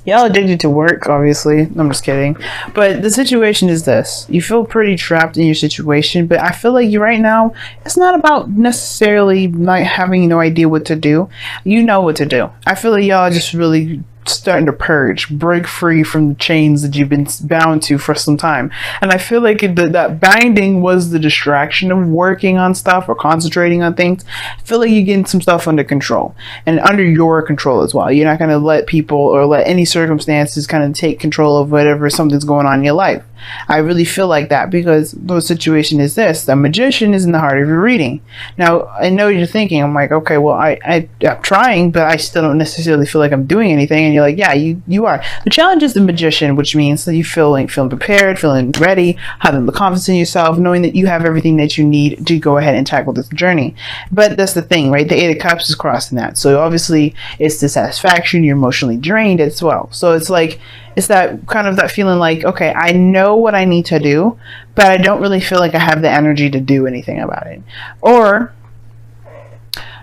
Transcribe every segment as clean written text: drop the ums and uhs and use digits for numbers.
Y'all addicted to work, obviously. I'm just kidding. But the situation is this. You feel pretty trapped in your situation, but I feel like you right now, it's not about necessarily not having no idea what to do. You know what to do. I feel like y'all just really starting to purge, break free from the chains that you've been bound to for some time. And I feel like that binding was the distraction of working on stuff or concentrating on things. I feel like you're getting some stuff under control and under your control as well. You're not going to let people or let any circumstances kind of take control of whatever something's going on in your life. I really feel like that because the situation is this. The Magician is in the heart of your reading. Now, I know you're thinking, I'm like, okay, well, I'm trying, but I still don't necessarily feel like I'm doing anything. And you're like, yeah, you are. The challenge is the Magician, which means that you feeling prepared, feeling ready, having the confidence in yourself, knowing that you have everything that you need to go ahead and tackle this journey. But that's the thing, right? The Eight of Cups is crossing that. So obviously it's dissatisfaction. You're emotionally drained as well. So it's like, it's that kind of that feeling like, okay, I know what I need to do, but I don't really feel like I have the energy to do anything about it. Or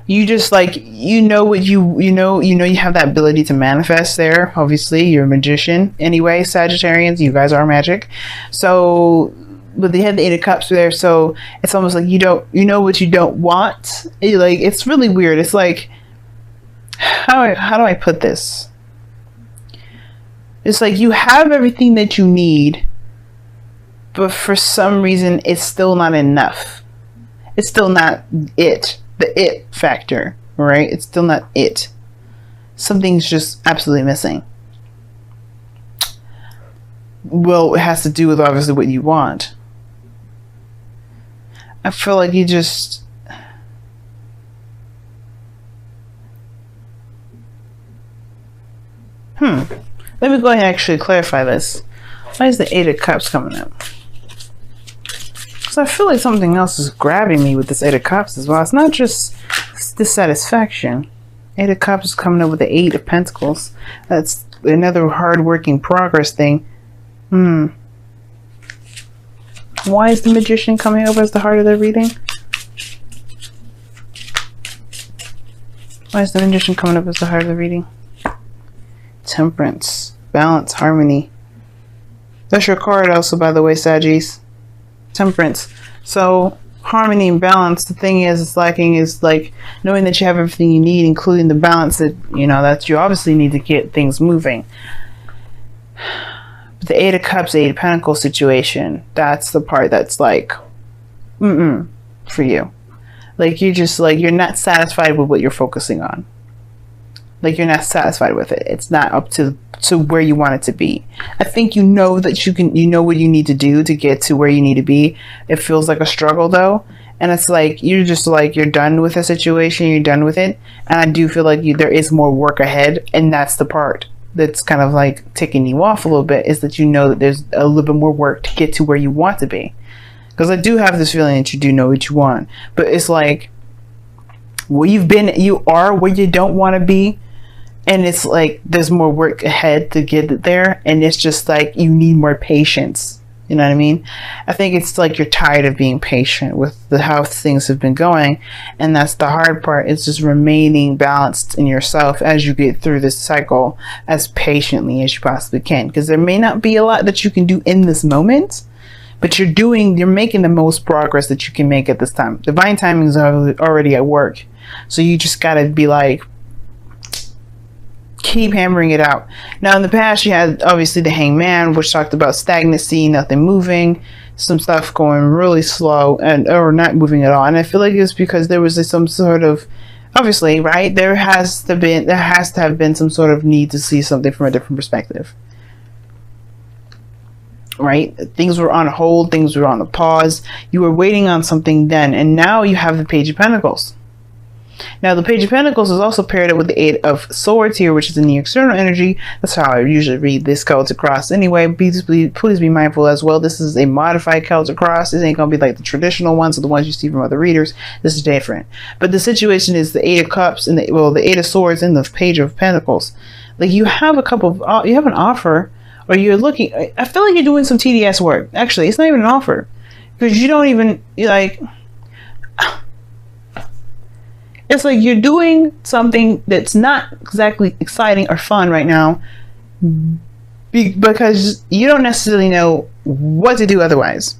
you just like, you know you have that ability to manifest there. Obviously, you're a magician. Anyway, Sagittarians, you guys are magic. So, but they have the Eight of Cups there, so it's almost like you know what you don't want. It's really weird. It's like, how do I put this? It's like you have everything that you need, but for some reason it's still not enough. It's still not it. The it factor, right? It's still not it. Something's just absolutely missing. Well, it has to do with obviously what you want. I feel like you just... Let me go ahead and actually clarify this. Why is the Eight of Cups coming up? Because I feel like something else is grabbing me with this Eight of Cups as well. It's not just dissatisfaction. Eight of Cups is coming up with the Eight of Pentacles. That's another hard-working progress thing. Why is the Magician coming up as the heart of the reading? Why is the Magician coming up as the heart of the reading? Temperance, balance, harmony. That's your card also, by the way, Saggies. Temperance. So harmony and balance, the thing is lacking is like knowing that you have everything you need, including the balance that that you obviously need to get things moving. But the Eight of Cups, Eight of Pentacles situation, that's the part that's like for you. Like you're just like, you're not satisfied with what you're focusing on. Like you're not satisfied with it. It's not up to where you want it to be. I think you know that you know what you need to do to get to where you need to be. It feels like a struggle though. And it's like, you're just like, you're done with the situation. You're done with it. And I do feel like there is more work ahead. And that's the part that's kind of like ticking you off a little bit, is that you know that there's a little bit more work to get to where you want to be. Because I do have this feeling that you do know what you want. But it's like, you are where you don't want to be. And it's like there's more work ahead to get it there, and it's just like you need more patience. You know what I mean? I think it's like you're tired of being patient with how things have been going, and that's the hard part. It's just remaining balanced in yourself as you get through this cycle as patiently as you possibly can, because there may not be a lot that you can do in this moment, but you're making the most progress that you can make at this time. Divine timing is already at work, so you just gotta be like, keep hammering it out. Now in the past you had obviously the Hangman, which talked about stagnancy, nothing moving, some stuff going really slow or not moving at all. And I feel like it's because there was some sort of, obviously, right, there has to have been some sort of need to see something from a different perspective, right? Things were on hold, things were on a pause, you were waiting on something then, and now you have the Page of Pentacles. Now, the Page of Pentacles is also paired up with the Eight of Swords here, which is in the external energy. That's how I usually read this Celtic Cross. Anyway, please be mindful as well. This is a modified Celtic Cross. This ain't going to be like the traditional ones or the ones you see from other readers. This is different. But the situation is the Eight of Cups and the Eight of Swords and the Page of Pentacles. Like you have you have an offer, or you're looking. I feel like you're doing some TDS work. Actually, it's not even an offer, because you don't even like. It's like you're doing something that's not exactly exciting or fun right now, because you don't necessarily know what to do otherwise.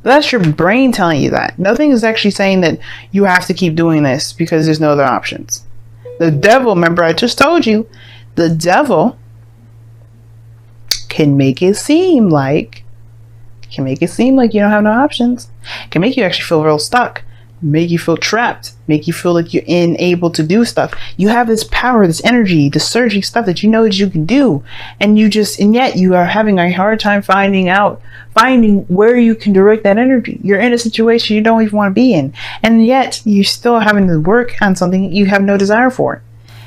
That's your brain telling you that. Nothing is actually saying that you have to keep doing this because there's no other options. The devil, remember I just told you, the devil can make it seem like you don't have no options. Can make you actually feel real stuck, make you feel trapped, make you feel like you're unable to do stuff. You have this power, this energy, this surging stuff that you know that you can do, and yet you are having a hard time finding where you can direct that energy. You're in a situation you don't even want to be in, and yet you're still having to work on something you have no desire for.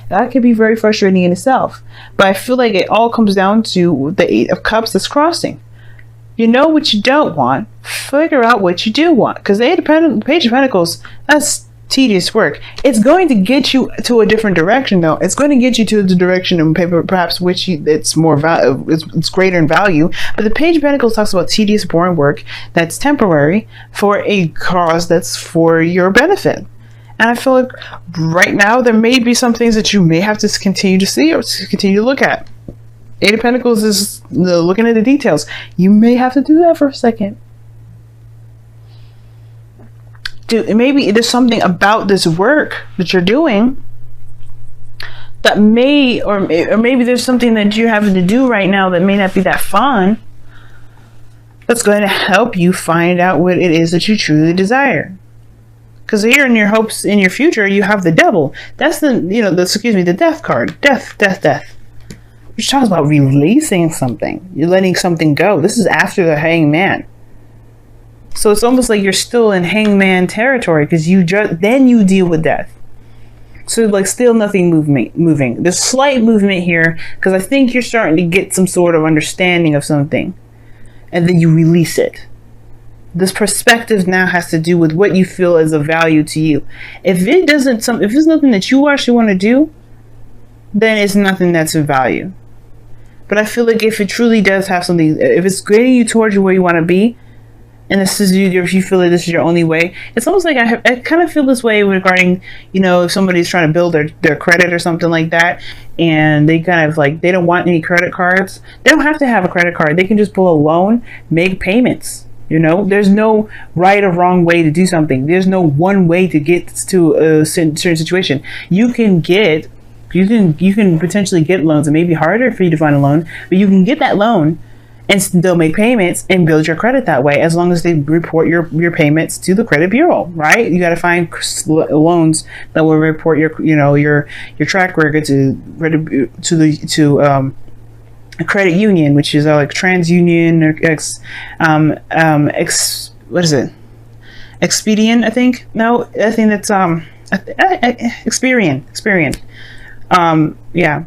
That can be very frustrating in itself, but I feel like it all comes down to the Eight of Cups that's crossing. You know what you don't want, figure out what you do want, because the Page of Pentacles, that's tedious work. It's going to get you to a different direction, though. It's going to get you to the direction of perhaps which it's more it's greater in value. But the Page of Pentacles talks about tedious, boring work that's temporary for a cause that's for your benefit. And I feel like right now there may be some things that you may have to continue to see or to continue to look at. Eight of Pentacles is looking at the details. You may have to do that for a second. Maybe there's something about this work that you're doing that may, or maybe there's something that you're having to do right now that may not be that fun, that's going to help you find out what it is that you truly desire. Because here in your hopes, in your future, you have the devil. That's the death card. Death. Which talks about releasing something. You're letting something go. This is after the hangman. So it's almost like you're still in hangman territory, because then you deal with death. So like still nothing moving. There's slight movement here, because I think you're starting to get some sort of understanding of something. And then you release it. This perspective now has to do with what you feel is of value to you. If it's nothing that you actually want to do, then it's nothing that's of value. But I feel like if it truly does have something, if it's getting you towards where you want to be, and if you feel like this is your only way, it's almost like I kind of feel this way regarding, if somebody's trying to build their credit or something like that, and they kind of like, they don't want any credit cards. They don't have to have a credit card. They can just pull a loan, make payments. There's no right or wrong way to do something. There's no one way to get to a certain situation. You can potentially get loans. It may be harder for you to find a loan, but you can get that loan and still make payments and build your credit that way, as long as they report your payments to the credit bureau, right? You got to find loans that will report your track record to a credit union, which is like TransUnion or Expedient, I think. No, I think that's Experian. Yeah,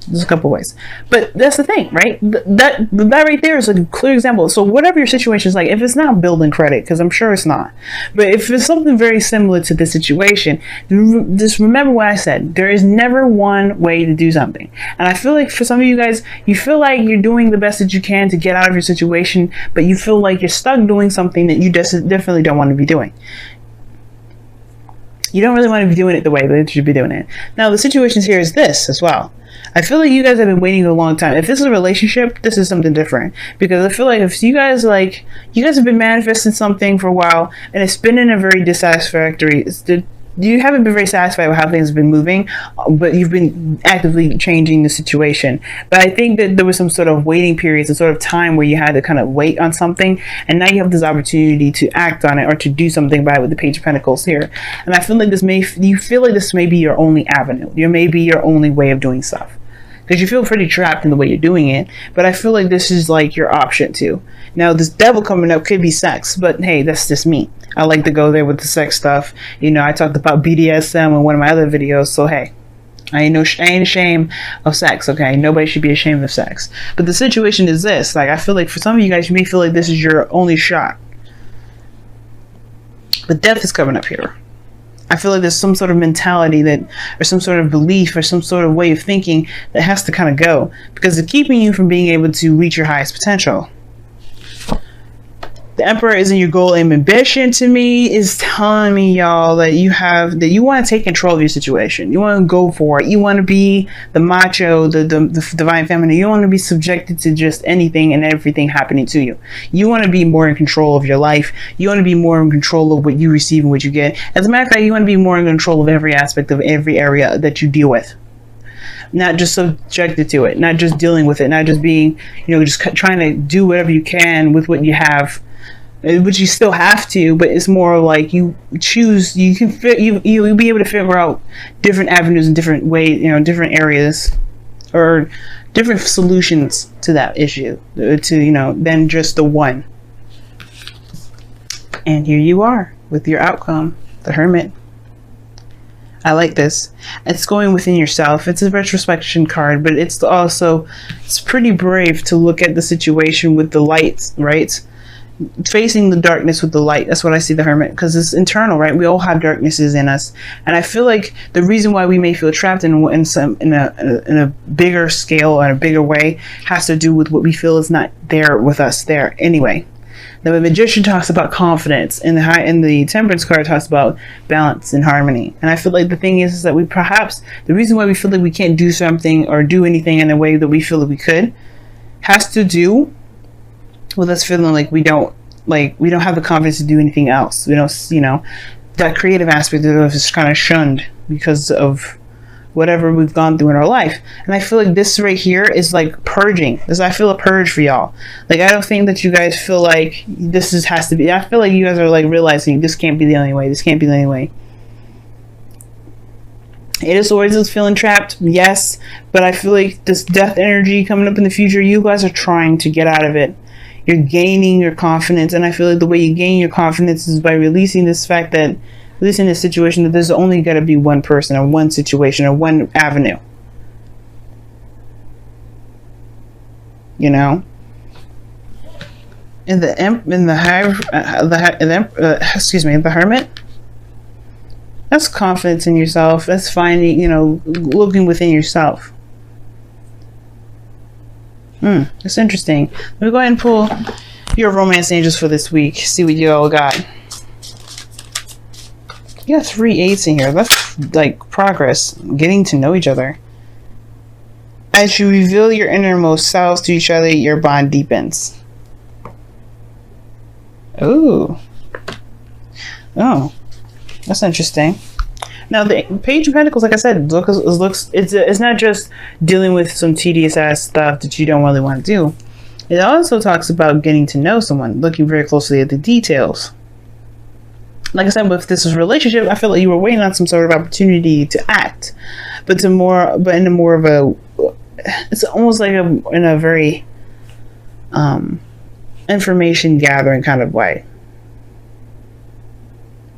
there's a couple ways, but that's the thing, right? That right there is a clear example. So whatever your situation is like, if it's not building credit, because I'm sure it's not, but if it's something very similar to this situation, just remember what I said. There is never one way to do something. And I feel like for some of you guys, you feel like you're doing the best that you can to get out of your situation, but you feel like you're stuck doing something that you definitely don't want to be doing. You don't really want to be doing it the way that you should be doing it. Now, the situation here is this as well. I feel like you guys have been waiting a long time. If this is a relationship, this is something different. Because I feel like if you guys have been manifesting something for a while, and it's been in a very dissatisfactory, you haven't been very satisfied with how things have been moving, but you've been actively changing the situation. But I think that there was some sort of waiting period, some sort of time where you had to kind of wait on something, and now you have this opportunity to act on it or to do something by it with the Page of Pentacles here. And I feel like this may be your only avenue. It may be your only way of doing stuff, because you feel pretty trapped in the way you're doing it. But I feel like this is like your option too. Now, this devil coming up could be sex, but hey, that's just me. I like to go there with the sex stuff. I talked about BDSM in one of my other videos, so hey, I ain't ashamed of sex, okay? Nobody should be ashamed of sex. But the situation is this. Like, I feel like for some of you guys, you may feel like this is your only shot. But death is coming up here. I feel like there's some sort of mentality or some sort of belief or some sort of way of thinking that has to kind of go, because it's keeping you from being able to reach your highest potential. The Emperor isn't your goal and ambition. To me, is telling me, y'all, that you want to take control of your situation. You want to go for it. You want to be the macho, the divine feminine. You don't want to be subjected to just anything and everything happening to you. You want to be more in control of your life. You want to be more in control of what you receive and what you get. As a matter of fact, you want to be more in control of every aspect of every area that you deal with. Not just subjected to it, not just dealing with it, not just being, just trying to do whatever you can with what you have, which you still have to, but it's more like you choose, you'll be able to figure out different avenues in different ways, different areas or different solutions to that issue, than just the one. And here you are with your outcome, the Hermit. I like this. It's going within yourself. It's a retrospection card, but it's pretty brave to look at the situation with the light, right? Facing the darkness with the light. That's what I see the Hermit, because it's internal, right? We all have darknesses in us, and I feel like the reason why we may feel trapped in a bigger scale or a bigger way has to do with what we feel is not there with us there anyway. The Magician talks about confidence, and the Temperance card talks about balance and harmony. And I feel like the thing is that the reason why we feel like we can't do something or do anything in a way that we feel that we could has to do with us feeling like we don't have the confidence to do anything else. We don't, that creative aspect of us is kind of shunned because of whatever we've gone through in our life. And I feel like this right here is like purging. I feel a purge for y'all. Like, I don't think that you guys feel like has to be. I feel like you guys are like realizing this can't be the only way. This can't be the only way. Eight of Swords is feeling trapped, yes, but I feel like this death energy coming up in the future, you guys are trying to get out of it. You're gaining your confidence, and I feel like the way you gain your confidence is by releasing this situation that there's only got to be one person or one situation or one avenue. And the Hermit, that's confidence in yourself. That's finding, looking within yourself. That's interesting. Let me go ahead and pull your romance angels for this week. See what you all got. You got 3 8s in here. That's like progress. Getting to know each other. As you reveal your innermost selves to each other, your bond deepens. Ooh. Oh. That's interesting. Now, the Page of Pentacles, like I said, it's not just dealing with some tedious ass stuff that you don't really want to do. It also talks about getting to know someone, looking very closely at the details. Like I said, with this relationship, I feel like you were waiting on some sort of opportunity to act, but in a more of a, it's almost like in a very information gathering kind of way.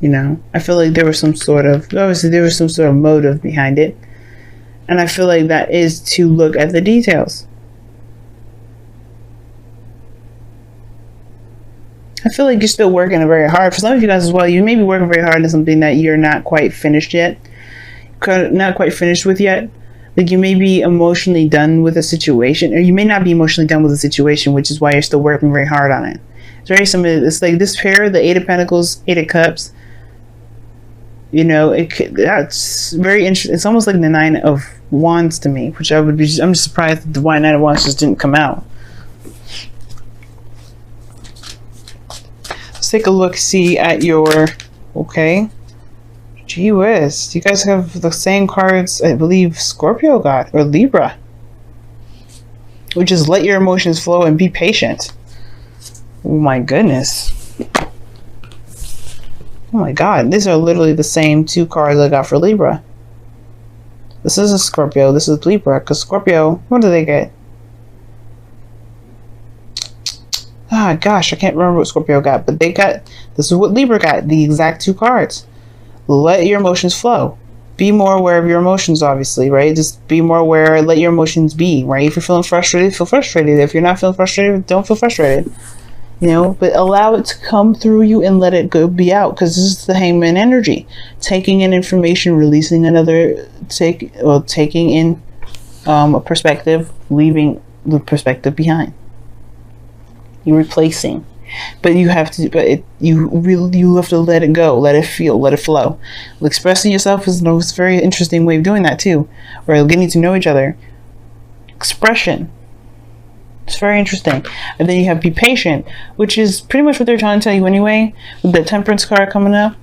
I feel like there was some sort of motive behind it. And I feel like that is to look at the details. I feel like you're still working very hard. For some of you guys as well, you may be working very hard on something that you're not quite finished yet. Not quite finished with yet. Like, you may be emotionally done with a situation, or you may not be emotionally done with a situation, which is why you're still working very hard on it. It's very similar. It's like this pair, the 8 of Pentacles, 8 of Cups. That's very interesting. It's almost like the 9 of Wands to me, which I'm just surprised that the 9 of Wands just didn't come out. Let's take a look, see at your, okay. Gee whiz, you guys have the same cards I believe Scorpio got, or Libra. Which is let your emotions flow and be patient. Oh my goodness. Oh my god, these are literally the same 2 cards I got for Libra. This is a Scorpio, this is Libra, because Scorpio, what do they get? Ah, gosh, I can't remember what Scorpio got, but they got, this is what Libra got, the exact 2 cards. Let your emotions flow. Be more aware of your emotions, obviously, right? Just be more aware, let your emotions be, right? If you're feeling frustrated, feel frustrated. If you're not feeling frustrated, don't feel frustrated. But allow it to come through you and let it go be out, because this is the Hangman energy. Taking in information, releasing another, taking in a perspective, leaving the perspective behind. You're replacing. but you have to, you have to let it go, let it feel, let it flow. Expressing yourself is a very interesting way of doing that too, or getting to know each other. Expression. It's very interesting. And then you have be patient, which is pretty much what they're trying to tell you anyway, with the Temperance card coming up.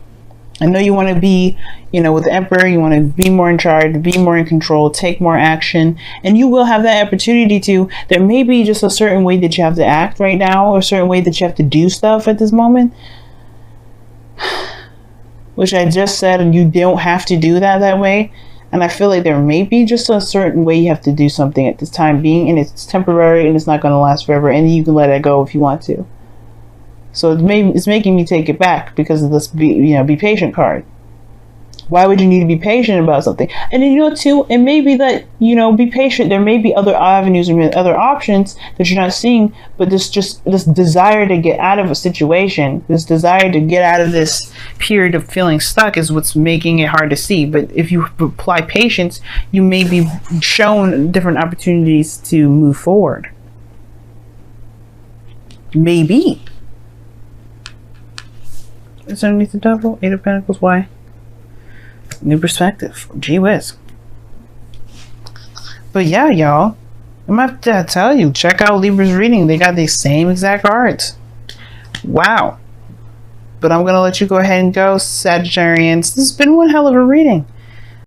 I know you want to be, with the Emperor, you want to be more in charge, be more in control, take more action, and you will have that opportunity to. There may be just a certain way that you have to act right now, or a certain way that you have to do stuff at this moment, which I just said, and you don't have to do that way. And I feel like there may be just a certain way you have to do something at this time being, and it's temporary and it's not going to last forever, and you can let it go if you want to. So it's making me take it back because of this be patient card. Why would you need to be patient about something? And then, too, it may be that, be patient. There may be other avenues and other options that you're not seeing, but this desire to get out of a situation, this desire to get out of this period of feeling stuck is what's making it hard to see. But if you apply patience, you may be shown different opportunities to move forward. Maybe. It's underneath the Devil. 8 of Pentacles. Why? New perspective. Gee whiz. But yeah, y'all. I'm gonna have to tell you, check out Libra's reading. They got the same exact cards. Wow. But I'm gonna let you go ahead and go, Sagittarians. This has been one hell of a reading.